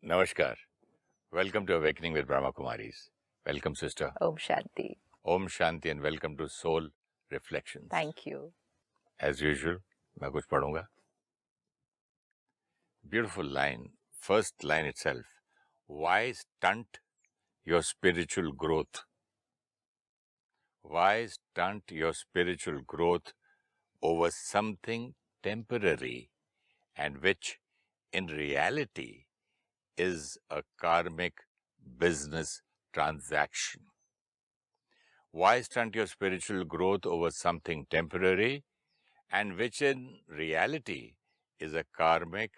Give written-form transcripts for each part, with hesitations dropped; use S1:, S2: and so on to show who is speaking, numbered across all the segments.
S1: Namaskar. Welcome to Awakening with Brahma Kumaris. Welcome, sister.
S2: Om Shanti.
S1: Om Shanti and welcome to Soul Reflections.
S2: Thank you.
S1: As usual, मैं कुछ पढ़ूंगा. Beautiful line. First line itself. Why stunt your spiritual growth? Why stunt your spiritual growth over something temporary and which in reality is a karmic business transaction? Why stunt your spiritual growth over something temporary and which in reality is a karmic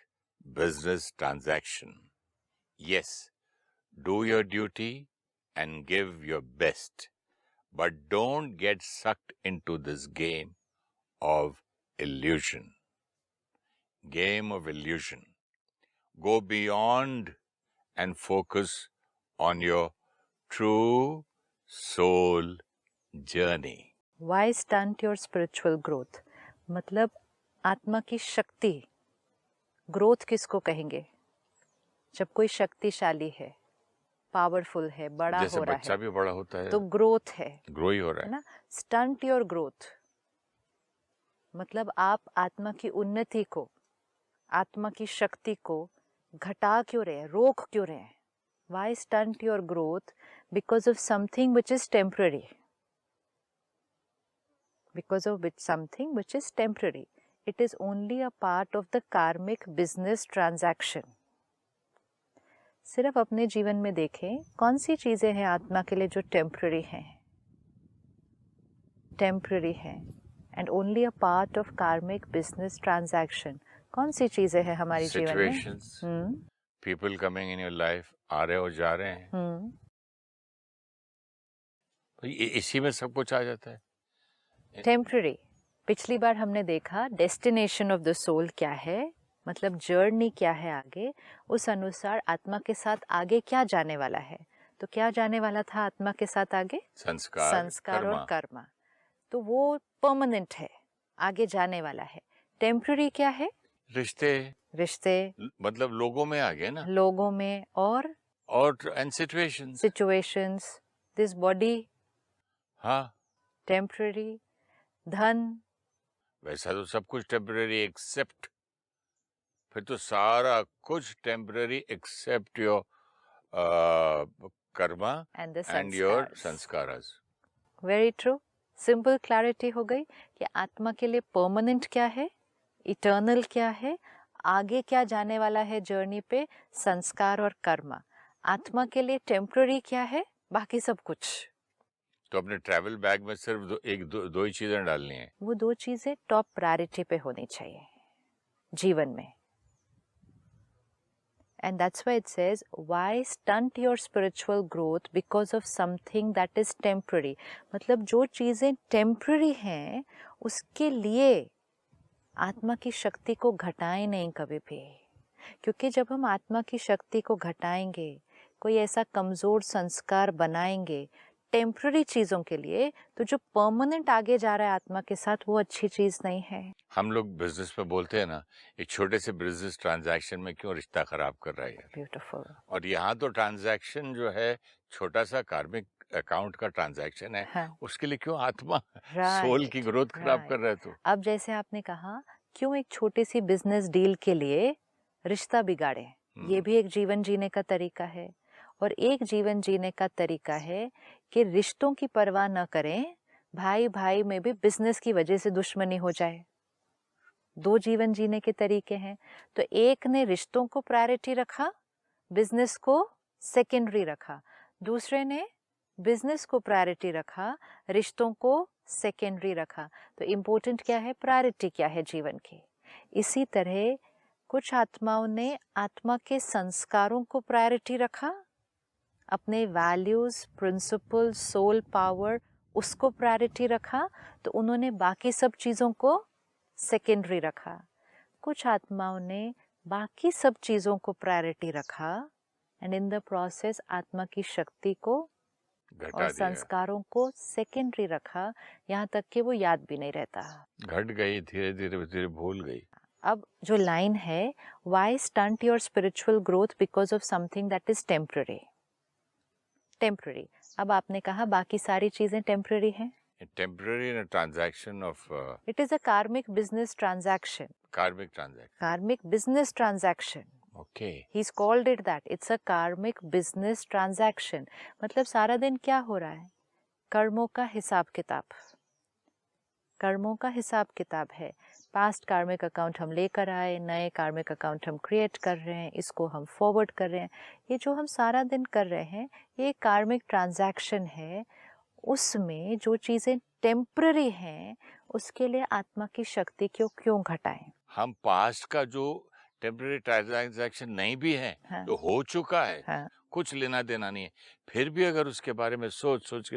S1: business transaction? Yes, do your duty and give your best, but don't get sucked into this game of illusion. Game of illusion. Go beyond and focus on your true soul journey.
S2: Why stunt your spiritual growth? मतलब आत्मा की शक्ति, growth किसको कहेंगे? जब कोई शक्तिशाली है, पावरफुल है, बड़ा
S1: जैसे
S2: हो रहा
S1: बच्चा
S2: है,
S1: भी बड़ा होता है
S2: तो ग्रोथ है,
S1: ग्रो ही हो रहा है
S2: ना? स्टंट योर ग्रोथ मतलब आप आत्मा की उन्नति को, आत्मा की शक्ति को घटा क्यों रहे हैं, रोक क्यों रहे हैं? Why stunt your growth? Because of something which is temporary. Because of something which is temporary. It is only a part of the karmic business transaction. सिर्फ अपने जीवन में देखें कौन सी चीजें हैं आत्मा के लिए जो टेम्पररी हैं, टेम्पररी हैं, and only a part of karmic business transaction. कौन सी चीजें हैं हमारे जीवन में?
S1: Situations, people coming in your life, आ रहे और जा रहे हैं, तो इसी में सब कुछ आ जाता है.
S2: टेम्पररी. पिछली बार हमने देखा डेस्टिनेशन ऑफ द सोल क्या है, मतलब जर्नी क्या है आगे, उस अनुसार आत्मा के साथ आगे क्या जाने वाला है. तो क्या जाने वाला था आत्मा के साथ आगे? संस्कार और कर्म. तो वो परमानेंट है, आगे जाने वाला है. टेम्पररी क्या है? रिश्ते
S1: मतलब लोगों में आ गए ना,
S2: लोगों में और
S1: एंड
S2: सिचुएशंस. दिस बॉडी,
S1: हाँ,
S2: टेम्पररी. धन, वैसा
S1: तो सब कुछ टेम्पररी एक्सेप्ट, फिर तो सारा कुछ temporary except your karma and your samskaras.
S2: Very true. Simple clarity हो गई कि आत्मा के लिए परमानेंट क्या है, इटर्नल क्या है, आगे क्या जाने वाला है जर्नी पे, संस्कार और कर्म. आत्मा के लिए टेम्पररी क्या है, बाकी सब कुछ.
S1: तो अपने ट्रैवल बैग में सिर्फ दो ही चीजें डालनी है.
S2: वो दो चीजें टॉप प्रायोरिटी पे होनी चाहिए जीवन में. And that's why it says, why stunt your spiritual growth because of something that is temporary. मतलब जो चीज़ें temporary हैं, उसके लिए आत्मा की शक्ति को घटाएं नहीं कभी भी. क्योंकि जब हम आत्मा की शक्ति को घटाएंगे, कोई ऐसा कमज़ोर संस्कार बनाएंगे टेम्पररी चीज़ों के लिए, तो जो परमानेंट आगे जा रहा है आत्मा के साथ, वो अच्छी चीज़ नहीं है.
S1: हम लोग बिजनेस में बोलते हैं ना, एक छोटे से बिजनेस ट्रांजैक्शन में क्यों रिश्ता खराब कर रहा है यार.
S2: ब्यूटीफुल.
S1: और यहाँ तो ट्रांजैक्शन जो है छोटा सा कार्मिक अकाउंट का ट्रांजैक्शन है,
S2: हाँ.
S1: उसके लिए क्यों आत्मा सोल की ग्रोथ खराब कर रहा है. तो
S2: अब जैसे आपने कहा, क्यों एक छोटी सी बिजनेस डील के लिए रिश्ता बिगाड़े. ये भी एक जीवन जीने का तरीका है. और एक जीवन जीने का तरीका है कि रिश्तों की परवाह न करें, भाई भाई में भी बिजनेस की वजह से दुश्मनी हो जाए. दो जीवन जीने के तरीके हैं. तो एक ने रिश्तों को प्रायोरिटी रखा, बिजनेस को सेकेंडरी रखा. दूसरे ने बिजनेस को प्रायोरिटी रखा, रिश्तों को सेकेंडरी रखा. तो इम्पोर्टेंट क्या है, प्रायोरिटी क्या है जीवन की. इसी तरह कुछ आत्माओं ने आत्मा के संस्कारों को प्रायोरिटी रखा, अपने वैल्यूज, प्रिंसिपल, सोल पावर, उसको प्रायोरिटी रखा, तो उन्होंने बाकी सब चीज़ों को सेकेंडरी रखा. कुछ आत्माओं ने बाकी सब चीज़ों को प्रायोरिटी रखा एंड इन द प्रोसेस आत्मा की शक्ति को और संस्कारों को सेकेंडरी रखा, यहाँ तक कि वो याद भी नहीं रहता.
S1: घट गई, धीरे धीरे भूल गई.
S2: अब जो लाइन है, why stunt your spiritual growth because of something that is temporary? Temporary. अब आपने कहा बाकी सारी चीजें टेम्पररी हैं।
S1: Temporary in a transaction of
S2: it is a कार्मिक बिजनेस ट्रांजैक्शन।
S1: karmic transaction.
S2: कार्मिक business transaction,
S1: Okay.
S2: he's called it that. It's a karmic business transaction. मतलब सारा दिन क्या हो रहा है? कर्मों का हिसाब किताब, कर्मों का हिसाब किताब है। पास्ट कार्मिक अकाउंट हम लेकर आए, नए कार्मिक अकाउंट हम क्रिएट कर रहे हैं, इसको हम फॉरवर्ड कर रहे हैं। ये जो हम सारा दिन कर रहे हैं, ये कार्मिक ट्रांजैक्शन है। उसमें जो चीज़ें टेम्पररी हैं, उसके लिए आत्मा की शक्ति क्यों घटाएं?
S1: हम पास्ट का जो टेम्पररी ट्रांजैक्शन नहीं भी है,
S2: हाँ।
S1: जो हो चुका है,
S2: हाँ,
S1: कुछ लेना देना नहीं है, फिर भी अगर उसके बारे में सोच सोच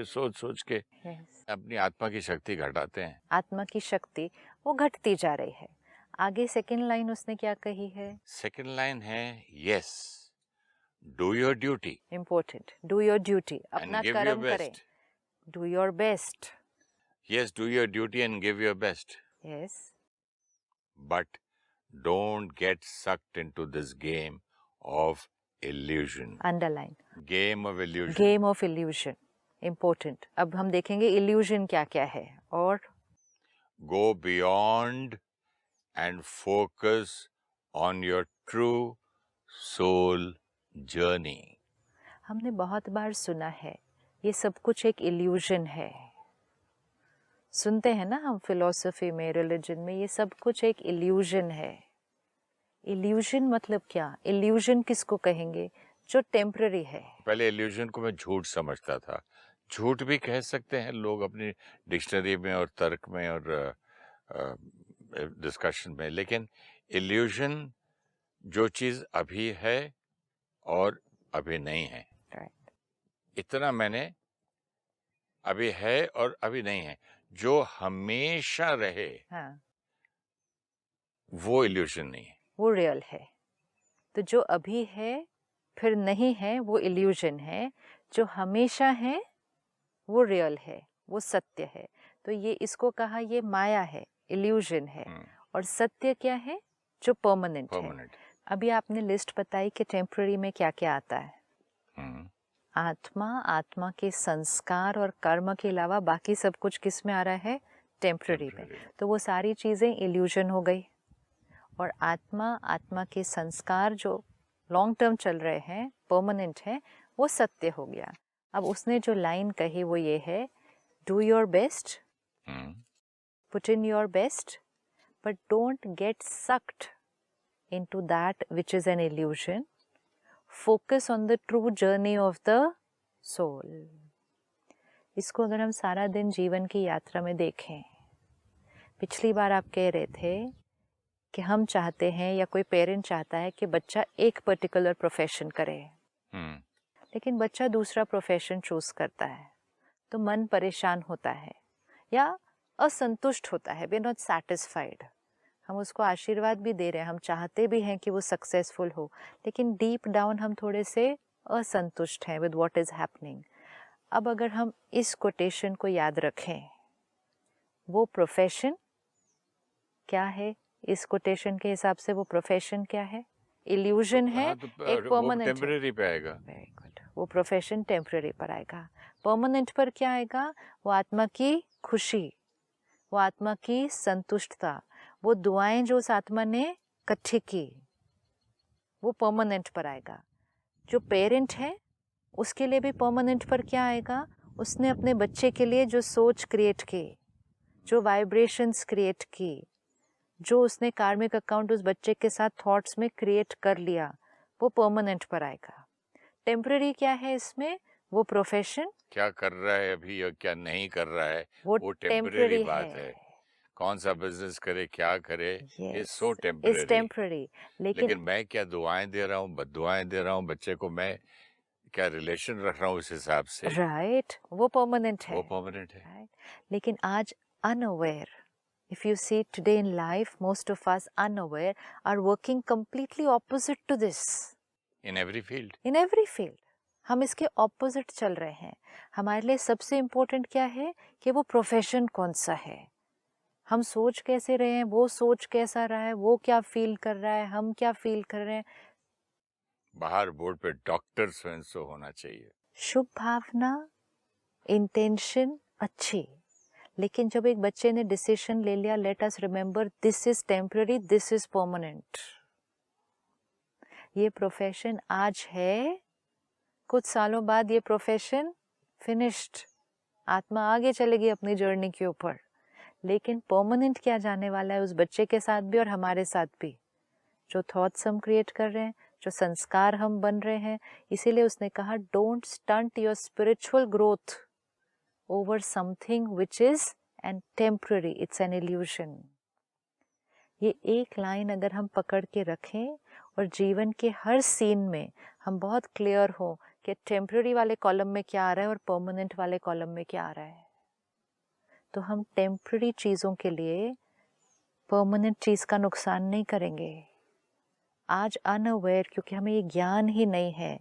S1: के
S2: yes.
S1: अपनी आत्मा की शक्ति घटाते हैं।
S2: आत्मा की शक्ति वो घटती जा रही है। आगे सेकंड लाइन उसने क्या कही है?
S1: सेकंड लाइन है, yes, do your duty
S2: important, do your duty,
S1: and
S2: अपना
S1: गिव योर
S2: कर्म करें।
S1: Best.
S2: Do your best.
S1: Yes, do your duty and give your best.
S2: Yes,
S1: But don't get sucked into this game of illusion.
S2: Underline,
S1: Game of illusion.
S2: Game of illusion, important. अब हम देखेंगे illusion क्या क्या है। और
S1: Go beyond and focus on your true soul journey.
S2: हमने बहुत बार सुना है ये सब कुछ एक इल्यूजन है। सुनते हैं ना हम फिलॉसफी में, रिलीजन में, ये सब कुछ एक इल्यूजन है। इल्यूजन मतलब क्या? इल्यूजन किसको कहेंगे? जो टेम्पररी है।
S1: पहले illusion को मैं झूठ समझता था। झूठ भी कह सकते हैं लोग अपनी डिक्शनरी में और तर्क में और डिस्कशन में, लेकिन illusion जो चीज अभी है और अभी नहीं है,
S2: राइट,
S1: इतना मैंने, अभी है और अभी नहीं है, जो हमेशा रहे
S2: हाँ,
S1: वो इल्यूजन नहीं है।
S2: वो रियल है। तो जो अभी है फिर नहीं है वो इल्यूजन है, जो हमेशा है वो रियल है, वो सत्य है। तो ये इसको कहा ये माया है, इल्यूजन है। और सत्य क्या है? जो परमानेंट है।
S1: परमानेंट।
S2: अभी आपने लिस्ट बताई कि टेम्पररी में क्या क्या आता है। आत्मा, आत्मा के संस्कार और कर्म के अलावा बाकी सब कुछ किस में आ रहा है? टेम्पररी में। तो वो सारी चीज़ें इल्यूजन हो गई। और आत्मा, आत्मा के संस्कार जो लॉन्ग टर्म चल रहे हैं, परमानेंट है, वो सत्य हो गया। अब उसने जो लाइन कही वो ये है, do your best, put in your best, but don't get sucked into that which is an illusion. Focus on the true journey of the soul. इसको अगर हम सारा दिन जीवन की यात्रा में देखें, पिछली बार आप कह रहे थे कि हम चाहते हैं या कोई पेरेंट चाहता है कि बच्चा एक पर्टिकुलर प्रोफेशन करे, लेकिन बच्चा दूसरा प्रोफेशन चूज करता है तो मन परेशान होता है या असंतुष्ट होता है, वी आर नॉट सैटिस्फाइड। हम उसको आशीर्वाद भी दे रहे हैं, हम चाहते भी हैं कि वो सक्सेसफुल हो, लेकिन डीप डाउन हम थोड़े से असंतुष्ट हैं विद व्हाट इज हैपनिंग। अब अगर हम इस कोटेशन को याद रखें, वो प्रोफेशन क्या है? इस कोटेशन के हिसाब से वो प्रोफेशन क्या है? इल्यूजन है, एक परमानेंट
S1: टेम्पररी पे आएगा।
S2: वेरी गुड, वो प्रोफेशन टेम्पररी पर आएगा। परमानेंट पर क्या आएगा? वो आत्मा की खुशी, वो आत्मा की संतुष्टता, वो दुआएं जो उस आत्मा ने इकट्ठी की, वो परमानेंट पर आएगा। जो पेरेंट है उसके लिए भी परमानेंट पर क्या आएगा? उसने अपने बच्चे के लिए जो सोच क्रिएट की, जो वाइब्रेशंस क्रिएट की, जो उसने कार्मिक अकाउंट उस बच्चे के साथ थॉट्स में क्रिएट कर लिया, वो परमानेंट पर आएगा। टेम्पररी क्या है इसमें? वो प्रोफेशन
S1: क्या कर रहा है अभी और क्या नहीं कर रहा है,
S2: वो
S1: टेम्पररी बात है। कौन सा बिजनेस करे, क्या करे, इज सो टेम्पररी। लेकिन मैं क्या दुआएं दे रहा हूँ, बद्दुआएं दे रहा हूँ बच्चे को, मैं क्या रिलेशन रख रहा हूँ उस हिसाब से,
S2: राइट, वो परमानेंट है,
S1: वो परमानेंट है।
S2: राइट। लेकिन आज unaware, if you see today in life, most of us unaware are working completely opposite to this.
S1: In every field.
S2: In every field. हम इसके ऑपोजिट चल रहे हैं। हमारे लिए सबसे इम्पोर्टेंट क्या है कि वो प्रोफेशन कौन सा है। हम सोच कैसे रहे हैं, वो सोच कैसा रहा है, वो क्या फील कर रहा है, हम क्या फील कर रहे हैं।
S1: बाहर बोर्ड पे डॉक्टर सो एंड सो होना चाहिए।
S2: शुभ भावना, इंटेंशन अच्छी, लेकिन जब एक बच्चे ने डिसीजन ले लिया, let us remember this is temporary, this is permanent. ये प्रोफेशन आज है, कुछ सालों बाद ये प्रोफेशन फिनिश्ड, आत्मा आगे चलेगी अपनी जर्नी के ऊपर। लेकिन परमानेंट क्या जाने वाला है उस बच्चे के साथ भी और हमारे साथ भी, जो थॉट्स हम क्रिएट कर रहे हैं, जो संस्कार हम बन रहे हैं। इसीलिए उसने कहा don't stunt your spiritual growth over something which is an temporary, it's an illusion. ये एक लाइन अगर हम पकड़ के रखें और जीवन के हर सीन में हम बहुत क्लियर हो कि टेम्पररी वाले कॉलम में क्या आ रहा है और परमानेंट वाले कॉलम में क्या आ रहा है, तो हम टेम्पररी चीज़ों के लिए परमानेंट चीज़ का नुकसान नहीं करेंगे। आज अनअवेयर, क्योंकि हमें ये ज्ञान ही नहीं है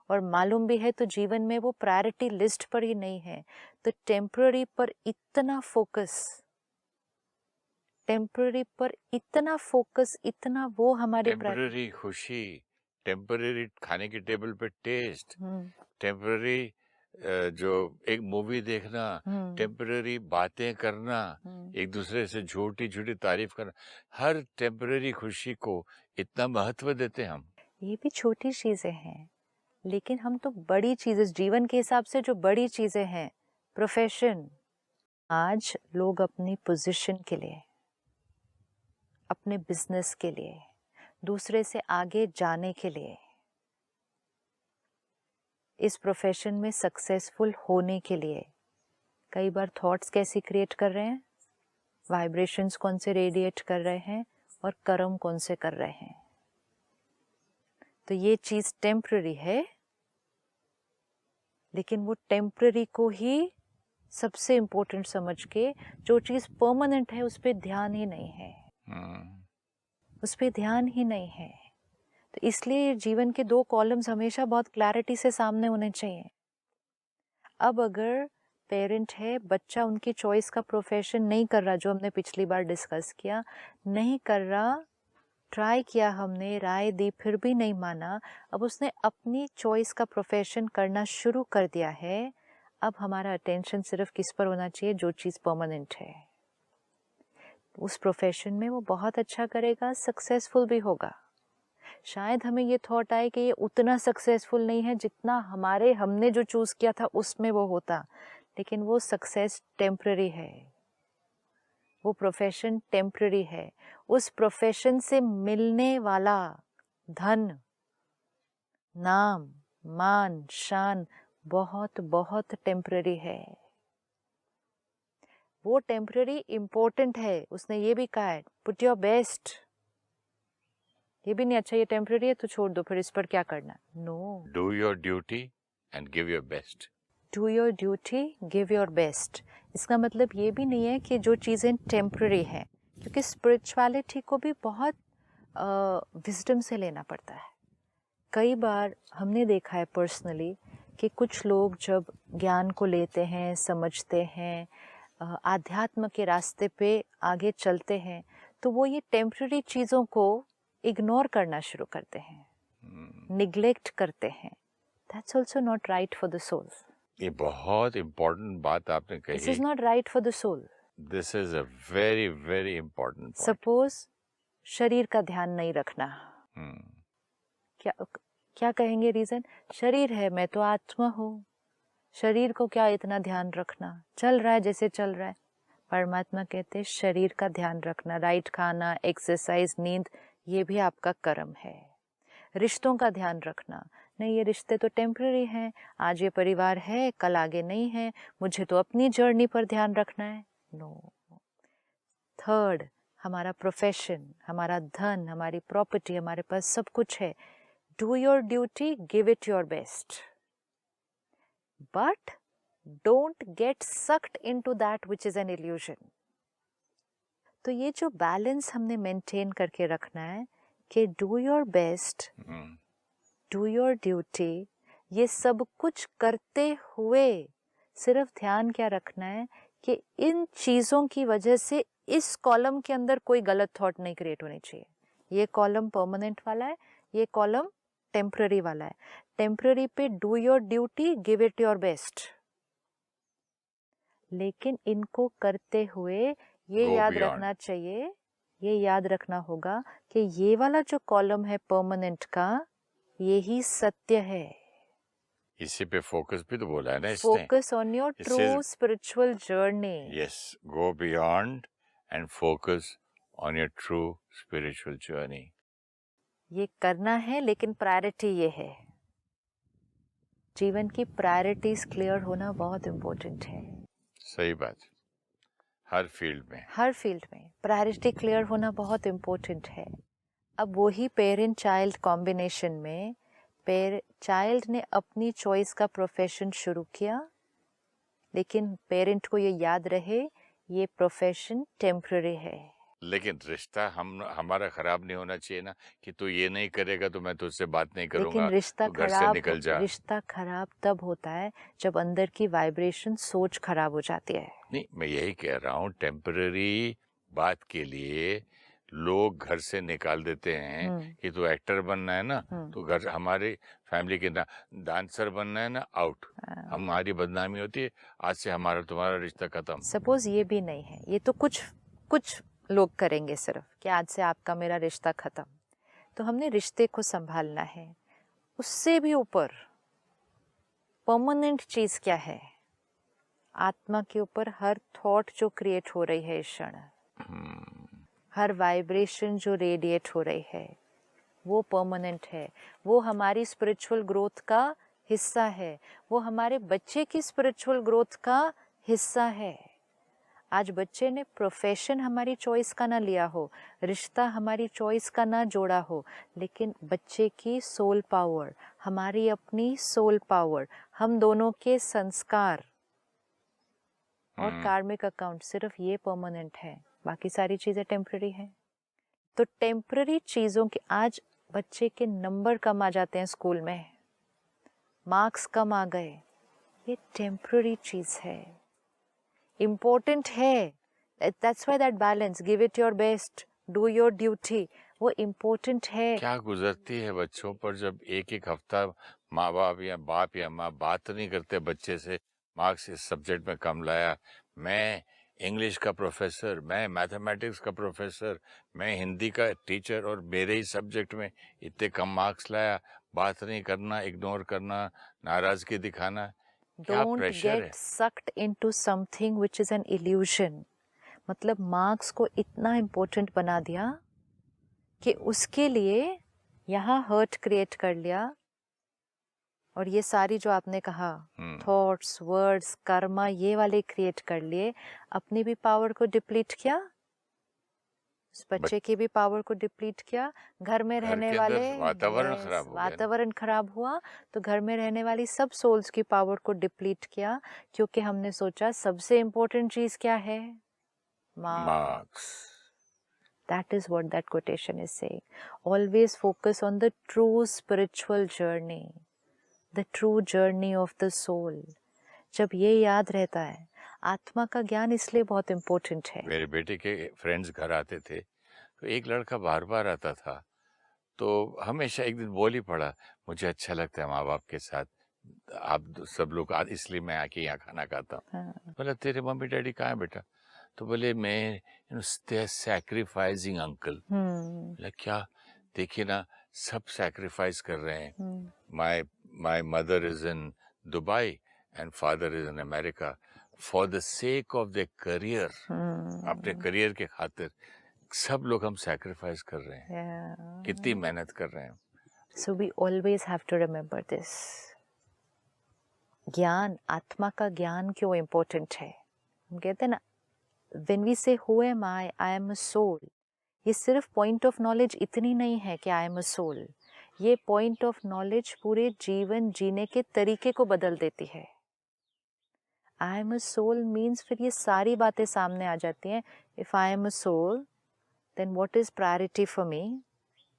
S2: और मालूम भी है तो जीवन में वो प्रायोरिटी लिस्ट पर ही नहीं है, तो टेम्पररी पर इतना फोकस, टेम्पररी पर इतना फोकस, इतना वो हमारे
S1: टेम्पररी खुशी, टेम्पररी खाने की टेबल पे टेस्ट, टेम्पररी जो एक मूवी देखना, टेम्पररी बातें करना, एक दूसरे से झूठी झूठी तारीफ करना, हर टेम्पररी खुशी को इतना महत्व देते हैं हम।
S2: ये भी छोटी चीजें हैं, लेकिन हम तो बड़ी चीजें, जीवन के हिसाब से जो बड़ी चीजें हैं, प्रोफेशन, आज लोग अपनी पोजीशन के लिए, अपने बिजनेस के लिए, दूसरे से आगे जाने के लिए, इस प्रोफेशन में सक्सेसफुल होने के लिए कई बार थॉट्स कैसी क्रिएट कर रहे हैं, वाइब्रेशंस कौन से रेडिएट कर रहे हैं और कर्म कौन से कर रहे हैं। तो ये चीज टेम्पररी है, लेकिन वो टेम्पररी को ही सबसे इम्पोर्टेंट समझ के, जो चीज परमानेंट है उस पर ध्यान ही नहीं है, उस पर ध्यान ही नहीं है। तो इसलिए जीवन के दो कॉलम्स हमेशा बहुत क्लैरिटी से सामने होने चाहिए। अब अगर पेरेंट है, बच्चा उनकी चॉइस का प्रोफेशन नहीं कर रहा, जो हमने पिछली बार डिस्कस किया, नहीं कर रहा, ट्राई किया हमने, राय दी, फिर भी नहीं माना, अब उसने अपनी चॉइस का प्रोफेशन करना शुरू कर दिया है। अब हमारा अटेंशन सिर्फ किस पर होना चाहिए, जो चीज़ परमानेंट है। उस प्रोफेशन में वो बहुत अच्छा करेगा, सक्सेसफुल भी होगा। शायद हमें ये थॉट आए कि ये उतना सक्सेसफुल नहीं है जितना हमने जो चूज किया था उसमें वो होता, लेकिन वो सक्सेस टेम्पररी है, वो प्रोफेशन टेम्पररी है। उस प्रोफेशन से मिलने वाला धन, नाम, मान, शान बहुत बहुत टेम्पररी है। वो टेम्पररी इम्पोर्टेंट है। उसने ये भी कहा है पुट योर बेस्ट। ये भी नहीं अच्छा ये टेम्पररी है तो छोड़ दो, फिर इस पर क्या करना। No,
S1: do your duty and give your best.
S2: Do your duty, give your best. इसका मतलब ये भी नहीं है कि जो चीज़ें टेम्पररी हैं, क्योंकि स्पिरिचुअलिटी को भी बहुत विजडम से लेना पड़ता है। कई बार हमने देखा है पर्सनली कि कुछ लोग जब ज्ञान को लेते हैं, समझते हैं, आध्यात्म के रास्ते पे आगे चलते हैं, तो वो ये टेम्पररी चीज़ों को इग्नोर करना शुरू करते हैं, निग्लेक्ट करते हैं। That's also not right for the soul.
S1: ये बहुत इम्पोर्टेंट बात आपने कही।
S2: This is not right for the soul.
S1: This is a very very important point.
S2: Suppose शरीर का ध्यान नहीं रखना, क्या कहेंगे रीजन? शरीर है, मैं तो आत्मा हूँ, शरीर को क्या इतना ध्यान रखना, चल रहा है जैसे चल रहा है। परमात्मा कहते शरीर का ध्यान रखना, राइट खाना, एक्सरसाइज, नींद, ये भी आपका कर्म है। रिश्तों का ध्यान रखना, नहीं ये रिश्ते तो टेम्पररी हैं, आज ये परिवार है कल आगे नहीं है, मुझे तो अपनी जर्नी पर ध्यान रखना है। नो। थर्ड, हमारा प्रोफेशन, हमारा धन, हमारी प्रॉपर्टी, हमारे पास सब कुछ है। Do your duty, give it your best, but don't get sucked into that which is an illusion. तो ये जो बैलेंस हमने मेंटेन करके रखना है कि do your best, do your duty, ये सब कुछ करते हुए सिर्फ ध्यान क्या रखना है कि इन चीजों की वजह से इस कॉलम के अंदर कोई गलत थॉट नहीं क्रिएट होनी चाहिए। ये कॉलम परमानेंट वाला है, ये कॉलम टेम्पररी वाला है। टेम्पररी पे do your duty, give it your best, लेकिन इनको करते हुए ये
S1: Go
S2: याद
S1: beyond.
S2: रखना चाहिए, ये याद रखना होगा कि ये वाला जो कॉलम है परमानेंट का, यही सत्य है।
S1: इसी पे फोकस भी तो बोला है ना इसने।
S2: Focus on your true spiritual journey.
S1: Yes, go beyond and focus on your true spiritual journey.
S2: ये करना है, लेकिन प्रायोरिटी ये है। जीवन की प्रायोरिटीज क्लियर होना बहुत इम्पोर्टेंट है।
S1: सही बात, हर फील्ड में,
S2: हर फील्ड में प्रायोरिटी क्लियर होना बहुत इम्पोर्टेंट है। अब वही पेरेंट चाइल्ड कॉम्बिनेशन में चाइल्ड ने अपनी चॉइस का प्रोफेशन शुरू किया, लेकिन पेरेंट को ये याद रहे ये प्रोफेशन टेम्पररी है।
S1: लेकिन रिश्ता हमारा खराब नहीं होना चाहिए ना, कि तू ये नहीं करेगा तो मैं तुझसे बात नहीं करूंगा,
S2: लेकिन रिश्ता
S1: तू घर से निकल जा।
S2: रिश्ता खराब तब होता है जब अंदर की वाइब्रेशन, सोच खराब हो जाती है।
S1: नहीं, मैं यही कह रहा हूँ, टेम्पररी बात के लिए लोग घर से निकाल देते हैं कि तू एक्टर बनना है ना, तो घर, हमारी फैमिली के ना डांसर बनना है ना, आउट, हमारी बदनामी होती है, आज से हमारा तुम्हारा रिश्ता खत्म।
S2: सपोज ये भी नहीं है, ये तो कुछ लोग करेंगे सिर्फ कि आज से आपका मेरा रिश्ता खत्म। तो हमने रिश्ते को संभालना है। उससे भी ऊपर परमानेंट चीज क्या है? आत्मा के ऊपर हर थॉट जो क्रिएट हो रही है इस क्षण, हर वाइब्रेशन जो रेडिएट हो रही है, वो परमानेंट है। वो हमारी स्पिरिचुअल ग्रोथ का हिस्सा है, वो हमारे बच्चे की स्पिरिचुअल ग्रोथ का हिस्सा है। आज बच्चे ने प्रोफेशन हमारी चॉइस का ना लिया हो, रिश्ता हमारी चॉइस का ना जोड़ा हो, लेकिन बच्चे की सोल पावर, हमारी अपनी सोल पावर, हम दोनों के संस्कार और कार्मिक अकाउंट, सिर्फ ये परमानेंट है, बाकी सारी चीजें टेम्पररी हैं। तो टेम्पररी चीजों के, आज बच्चे के नंबर कम आ जाते हैं स्कूल में, मार्क्स कम आ गए, ये टेम्पररी चीज है। इम्पोर्टेंट है, that's why that balance, give it your best, do your duty, वो इम्पोर्टेंट है।
S1: क्या गुजरती है बच्चों पर जब एक एक हफ्ता माँ बाप या माँ बात नहीं करते बच्चे से, मार्क्स इस सब्जेक्ट में कम लाया, मैं इंग्लिश का प्रोफेसर, मैं मैथमेटिक्स का प्रोफेसर, मैं हिंदी का टीचर और मेरे ही सब्जेक्ट में इतने कम मार्क्स लाया, बात नहीं करना, इग्नोर करना, नाराजगी दिखाना, क्या प्रेशर है।
S2: Don't get sucked into something which is an illusion। मतलब मार्क्स को इतना इम्पोर्टेंट बना दिया कि उसके लिए यहाँ हर्ट क्रिएट कर लिया, और ये सारी जो आपने कहा थॉट्स, वर्ड्स, कर्मा, ये वाले क्रिएट कर लिए, अपनी भी पावर को डिप्लीट किया, उस बच्चे की भी पावर को डिप्लीट किया, घर में रहने वाले वातावरण खराब हुआ, तो घर में रहने वाली सब सोल्स की पावर को डिप्लीट किया, क्योंकि हमने सोचा सबसे इम्पोर्टेंट चीज क्या है? Marks. That is what that quotation is saying. Always focus on the true spiritual journey, the true journey of the soul. जब ये याद रहता है, आत्मा का ज्ञान इसलिए बहुत इम्पोर्टेंट है।
S1: मेरे बेटे के फ्रेंड्स घर आते थे, तो एक लड़का बार बार आता था, तो हमेशा एक दिन बोल ही पड़ा, मुझे अच्छा लगता है माँ बाप के साथ, आप सब लोग, इसलिए मैं आके यहाँ खाना खाता हूँ। बोला तेरे मम्मी डैडी कहाँ है बेटा? तो बोले मैं सैक्रिफाइसिंग अंकल। बोला क्या? देखिए ना, सब सैक्रिफाइस कर रहे हैं। My mother is in Dubai and father is in America, for the sake of the career, अपने करियर के खातिर सब लोग हम सैक्रिफाइस कर रहे हैं, कितनी मेहनत कर रहे हैं।
S2: So we always have to remember this. ज्ञान, आत्मा का ज्ञान क्यों इम्पोर्टेंट है? हम कहते हैं ना, when we say who am I am a soul, ये सिर्फ पॉइंट ऑफ नॉलेज इतनी नहीं है कि आई एम अ सोल, ये पॉइंट ऑफ नॉलेज पूरे जीवन जीने के तरीके को बदल देती है। I am a soul means फिर ये सारी बातें सामने आ जाती हैं। If I am a soul, then what is priority for me?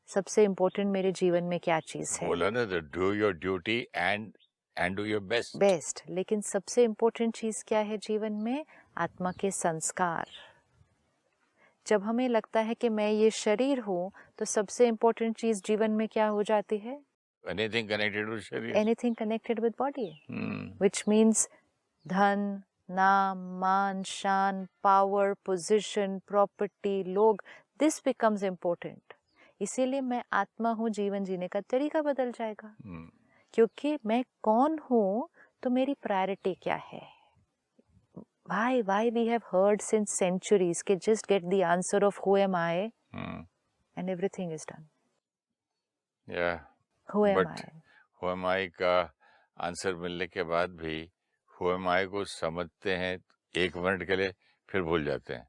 S2: सबसे इम्पोर्टेंट मेरे जीवन में क्या चीज है?
S1: बोला ना, do your duty and and do your best.
S2: Best. लेकिन सबसे इम्पोर्टेंट चीज क्या है जीवन में? आत्मा के संस्कार। जब हमें लगता है कि मैं ये शरीर हूँ, तो सबसे इम्पोर्टेंट चीज जीवन में क्या हो जाती है?
S1: Anything connected with sharir.
S2: Anything connected with body,
S1: Hmm.
S2: which means धन, नाम, मान, शान, पावर, पोजीशन, प्रॉपर्टी, लोग, दिस बिकम्स इम्पोर्टेंट। इसीलिए मैं आत्मा हूँ, जीवन जीने का तरीका बदल जाएगा। क्योंकि मैं कौन हूँ, तो मेरी प्रायोरिटी क्या है? Why we have heard since centuries कि just get the answer of who am I, and everything is done.
S1: Yeah.
S2: Who am
S1: But
S2: I?
S1: who am I का आंसर मिलने के बाद भी who am I को समझते हैं 1 मिनट के लिए, फिर भूल जाते हैं।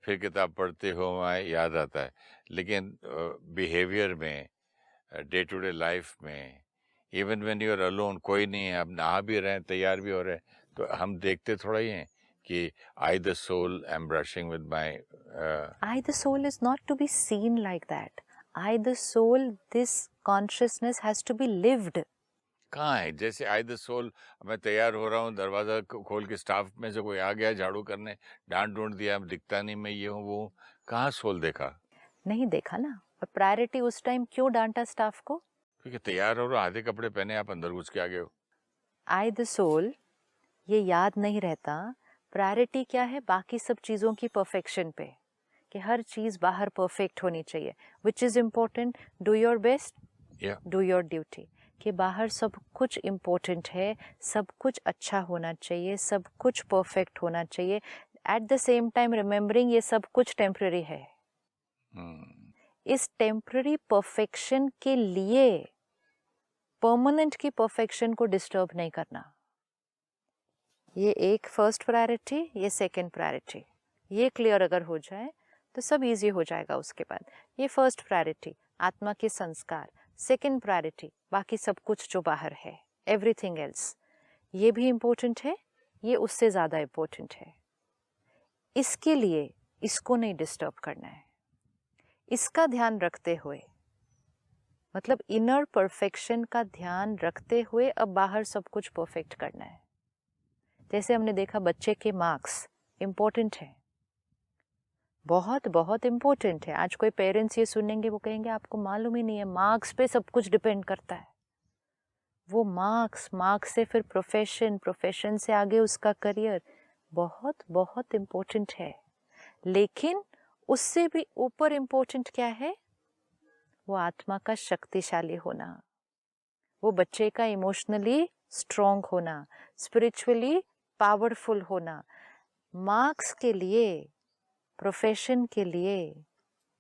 S1: फिर किताब पढ़ते who am I याद आता है। लेकिन बिहेवियर में, डे टू डे लाइफ में, even when you are alone, कोई नहीं है, आप नहा भी रहे हैं, तैयार भी हो रहे हैं, तो हम देखते थोड़ा ही हैं कि I the soul am brushing with my
S2: I the soul is not to be seen like that. I the soul, this consciousness has to be lived.
S1: कहाँ है? जैसे I the soul, मैं तैयार हो रहा हूँ, दरवाजा खोल के स्टाफ में से कोई आ गया झाड़ू करने, डांट ढूंढ दिया, दिखता नहीं, मैं ये हूँ वो हूँ, कहाँ सोल देखा?
S2: नहीं देखा ना। और प्रायोरिटी उस टाइम क्यों डांटा स्टाफ को?
S1: क्योंकि तैयार हो रहा, आधे कपड़े पहने, आप अंदर घुस के आ गए हो।
S2: आई द सोल, ये याद नहीं रहता। प्रायोरिटी क्या है? बाकी सब चीज़ों की परफेक्शन पे, कि हर चीज़ बाहर परफेक्ट होनी चाहिए। Which is important? Do your best, do your duty. कि बाहर सब कुछ इम्पोर्टेंट है, सब कुछ अच्छा होना चाहिए, सब कुछ परफेक्ट होना चाहिए। At the same time remembering ये सब कुछ टेम्पररी है। इस टेम्पररी परफेक्शन के लिए परमानेंट की परफेक्शन को डिस्टर्ब नहीं करना। ये एक फर्स्ट प्रायोरिटी, ये सेकंड प्रायोरिटी, ये क्लियर अगर हो जाए तो सब इजी हो जाएगा। उसके बाद ये फर्स्ट प्रायोरिटी आत्मा के संस्कार, सेकंड प्रायोरिटी बाकी सब कुछ जो बाहर है, एवरीथिंग एल्स, ये भी इम्पोर्टेंट है, ये उससे ज़्यादा इम्पोर्टेंट है। इसके लिए इसको नहीं डिस्टर्ब करना है। इसका ध्यान रखते हुए, मतलब इनर परफेक्शन का ध्यान रखते हुए अब बाहर सब कुछ परफेक्ट करना है। जैसे हमने देखा बच्चे के मार्क्स इम्पोर्टेंट है, बहुत बहुत इम्पोर्टेंट है। आज कोई पेरेंट्स ये सुनेंगे, वो कहेंगे आपको मालूम ही नहीं है, मार्क्स पे सब कुछ डिपेंड करता है। वो मार्क्स से फिर प्रोफेशन, प्रोफेशन से आगे उसका करियर, बहुत बहुत इम्पोर्टेंट है। लेकिन उससे भी ऊपर इम्पोर्टेंट क्या है? वो आत्मा का शक्तिशाली होना, वो बच्चे का इमोशनली स्ट्रॉन्ग होना, स्पिरिचुअली पावरफुल होना। मार्क्स के लिए, प्रोफेशन के लिए,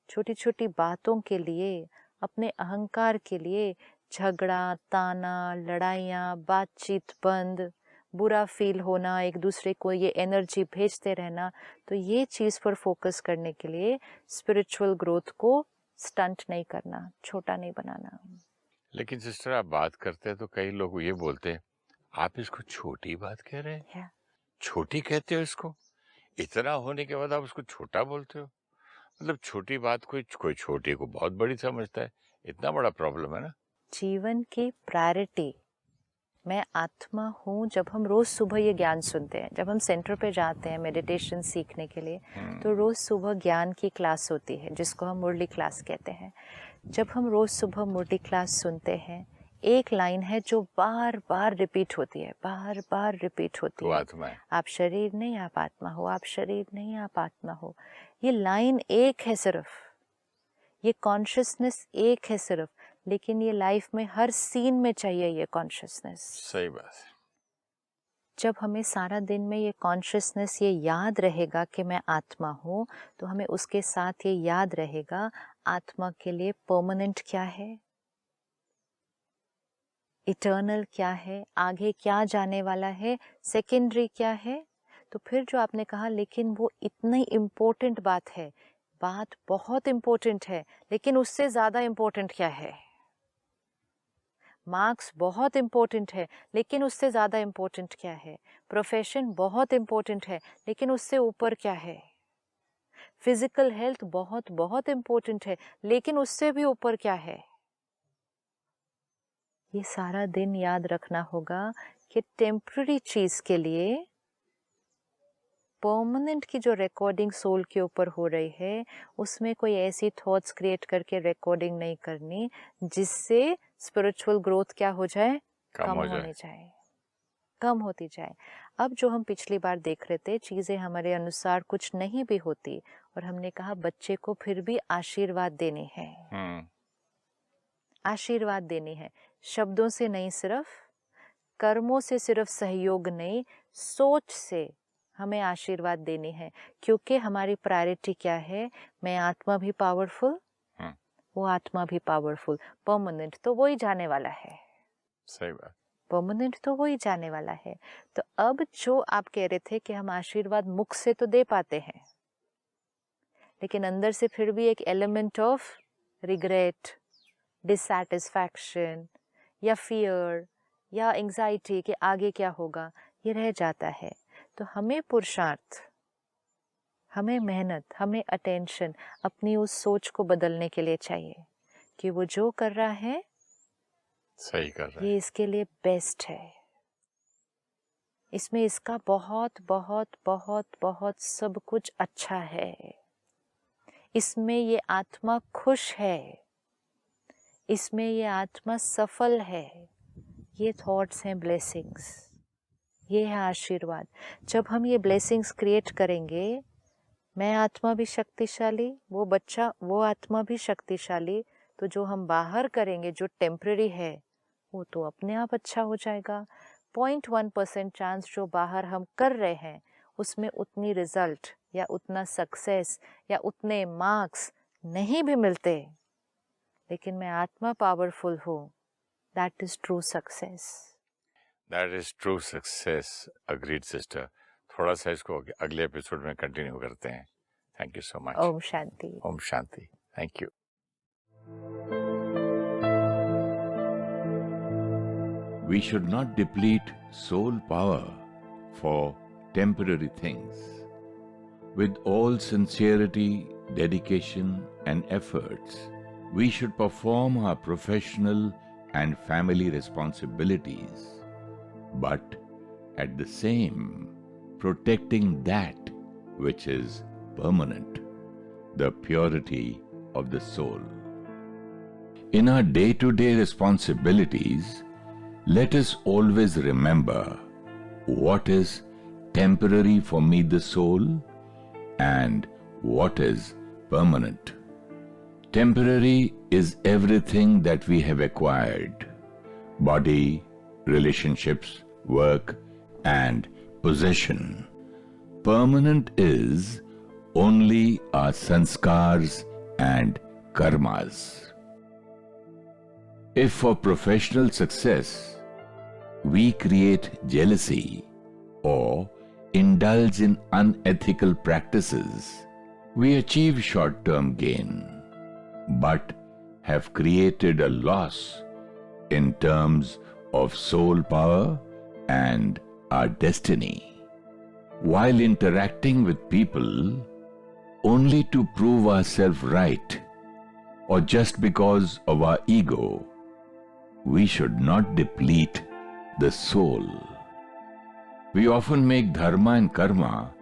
S2: छोटी छोटी बातों के लिए, अपने अहंकार के लिए झगड़ा, ताना, लड़ाइयाँ, बातचीत बंद, बुरा फील होना, एक दूसरे को ये एनर्जी भेजते रहना, तो ये चीज़ पर फोकस करने के लिए स्पिरिचुअल ग्रोथ को स्टंट नहीं करना, छोटा नहीं बनाना।
S1: लेकिन सिस्टर आप बात करते हैं तो कई लोग ये बोलते हैं, आप इसको छोटी बात कह रहे हैं, छोटी कहते हो इसको, इतना होने के बाद आप उसको छोटा बोलते हो। मतलब छोटी बात कोई छोटी को बहुत बड़ी समझता है, इतना बड़ा प्रॉब्लम है ना।
S2: जीवन की प्रायोरिटी, मैं आत्मा हूँ। जब हम रोज सुबह ये ज्ञान सुनते हैं, जब हम सेंटर पे जाते हैं मेडिटेशन सीखने के लिए, तो रोज सुबह ज्ञान की क्लास होती है जिसको हम मुरली क्लास कहते हैं। जब हम रोज सुबह मुरली क्लास सुनते हैं, एक लाइन है जो बार बार रिपीट होती है, बार बार रिपीट होती है,
S1: आत्मा है।
S2: आप शरीर नहीं, आप आत्मा हो, आप शरीर नहीं, आप आत्मा हो। ये लाइन एक है सिर्फ, ये कॉन्शियसनेस एक है सिर्फ, लेकिन ये लाइफ में हर सीन में चाहिए ये कॉन्शियसनेस।
S1: सही बात है।
S2: जब हमें सारा दिन में ये कॉन्शियसनेस ये याद रहेगा कि मैं आत्मा हूँ, तो हमें उसके साथ ये याद रहेगा आत्मा के लिए परमानेंट क्या है, इटर्नल क्या है, आगे क्या जाने वाला है, सेकेंडरी क्या है। तो फिर जो आपने कहा, लेकिन वो इतनी इम्पोर्टेंट बात है, बात बहुत इम्पोर्टेंट है, लेकिन उससे ज़्यादा इम्पोर्टेंट क्या है? मार्क्स बहुत इम्पोर्टेंट है, लेकिन उससे ज़्यादा इम्पोर्टेंट क्या है? प्रोफेशन बहुत इम्पोर्टेंट है, लेकिन उससे ऊपर क्या है? फिजिकल हेल्थ बहुत बहुत इम्पोर्टेंट है, लेकिन उससे भी ऊपर क्या है? ये सारा दिन याद रखना होगा कि टेम्पररी चीज के लिए परमानेंट की जो रिकॉर्डिंग सोल के ऊपर हो रही है उसमें कोई ऐसी थॉट्स क्रिएट करके रिकॉर्डिंग नहीं करनी जिससे स्पिरिचुअल ग्रोथ क्या हो जाए, कम होने जाए, कम होती जाए। अब जो हम पिछली बार देख रहे थे, चीजें हमारे अनुसार कुछ नहीं भी होती और हमने कहा बच्चे को फिर भी आशीर्वाद देने हैं, आशीर्वाद देने हैं, शब्दों से नहीं, सिर्फ कर्मों से, सिर्फ सहयोग नहीं, सोच से हमें आशीर्वाद देने हैं। क्योंकि हमारी प्रायोरिटी क्या है, मैं आत्मा भी पावरफुल, वो आत्मा भी पावरफुल। परमानेंट तो वही जाने वाला है,
S1: सही बात,
S2: परमानेंट तो वही जाने वाला है। तो अब जो आप कह रहे थे कि हम आशीर्वाद मुख से तो दे पाते हैं, लेकिन अंदर से फिर भी एक एलिमेंट ऑफ रिग्रेट, डिससैटिस्फैक्शन या फियर या एंजाइटी कि आगे क्या होगा, ये रह जाता है। तो हमें पुरुषार्थ, हमें मेहनत, हमें अटेंशन अपनी उस सोच को बदलने के लिए चाहिए कि वो जो कर रहा है
S1: सही कर रहा है,
S2: ये इसके लिए बेस्ट है, इसमें इसका बहुत बहुत बहुत बहुत सब कुछ अच्छा है, इसमें ये आत्मा खुश है, इसमें ये आत्मा सफल है। ये थॉट्स हैं ब्लेसिंग्स, ये है आशीर्वाद। जब हम ये ब्लेसिंग्स क्रिएट करेंगे, मैं आत्मा भी शक्तिशाली, वो बच्चा, वो आत्मा भी शक्तिशाली, तो जो हम बाहर करेंगे जो टेम्पररी है वो तो अपने आप अच्छा हो जाएगा। 0.1% चांस जो बाहर हम कर रहे हैं उसमें उतनी रिजल्ट या उतना सक्सेस या उतने मार्क्स नहीं भी मिलते, लेकिन मैं आत्मा पावरफुल हूँ, that is true success.
S1: That is true success. Agreed sister. थोड़ा सा इसको अगले एपिसोड में कंटिन्यू करते हैं। Thank you so much.
S2: ओम शांति।
S1: ओम शांति। Thank you.
S3: We should not deplete soul power for temporary things. With all sincerity, dedication, and efforts, we should perform our professional and family responsibilities, but at the same, protecting that which is permanent, the purity of the soul. In our day-to-day responsibilities, let us always remember what is temporary for me, the soul, and what is permanent. Temporary is everything that we have acquired: body, relationships, work, and possession. Permanent is only our sanskars and karmas. If for professional success we create jealousy or indulge in unethical practices, we achieve short-term gain, but have created a loss in terms of soul power and our destiny. While interacting with people only to prove ourselves right or just because of our ego, we should not deplete the soul. We often make dharma and karma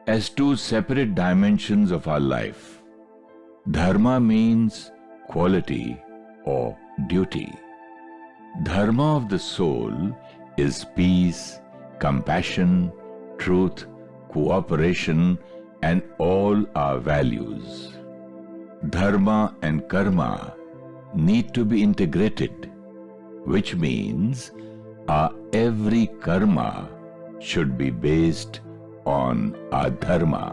S3: as two separate dimensions of our life. Dharma means quality or duty. Dharma of the soul is peace, compassion, truth, cooperation, and all our values. Dharma and karma need to be integrated, which means our every karma should be based on our dharma.